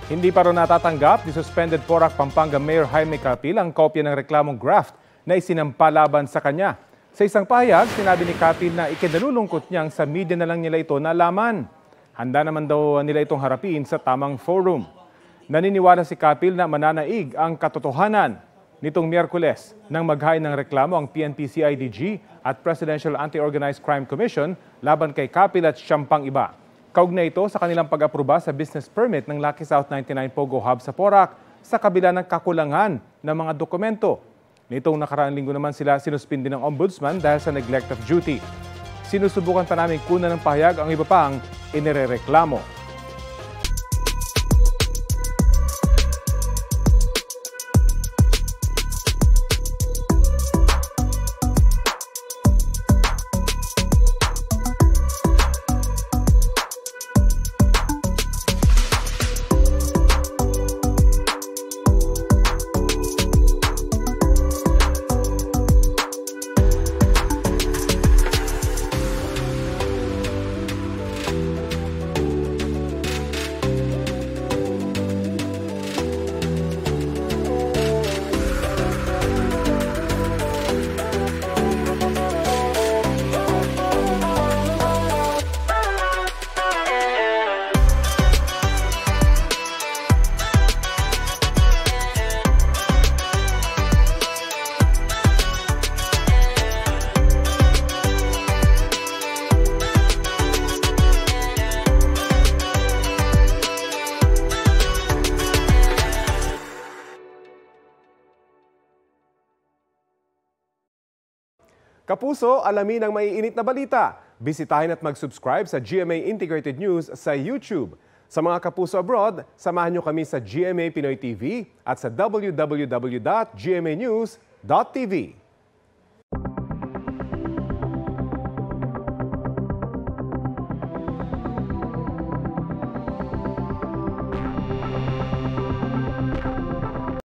Hindi pa rin natatanggap ni suspended Porac, Pampanga Mayor Jaime Capil ang kopya ng reklamong graft na isinampa laban sa kanya. Sa isang pahayag, sinabi ni Capil na ikinalulungkot niyang sa media na lang nila ito nalaman. Handa naman daw nila itong harapin sa tamang forum. Naniniwala si Capil na mananaig ang katotohanan. Nitong Miyerkules, nang maghain ng reklamo ang PNP-CIDG at Presidential Anti-Organized Crime Commission laban kay Capil at siyam pang iba. Kaugnay ito sa kanilang pag-aproba sa business permit ng Lucky South 99 Pogo Hub sa Porac sa kabila ng kakulangan ng mga dokumento. Nitong nakaraang linggo naman sila sinuspindi ng Ombudsman dahil sa neglect of duty. Sinusubukan pa namin kunan ng pahayag ang iba pang inirereklamo. Kapuso, alamin ang maiinit na balita. Bisitahin at mag-subscribe sa GMA Integrated News sa YouTube. Sa mga kapuso abroad, samahan nyo kami sa GMA Pinoy TV at sa www.gmanews.tv.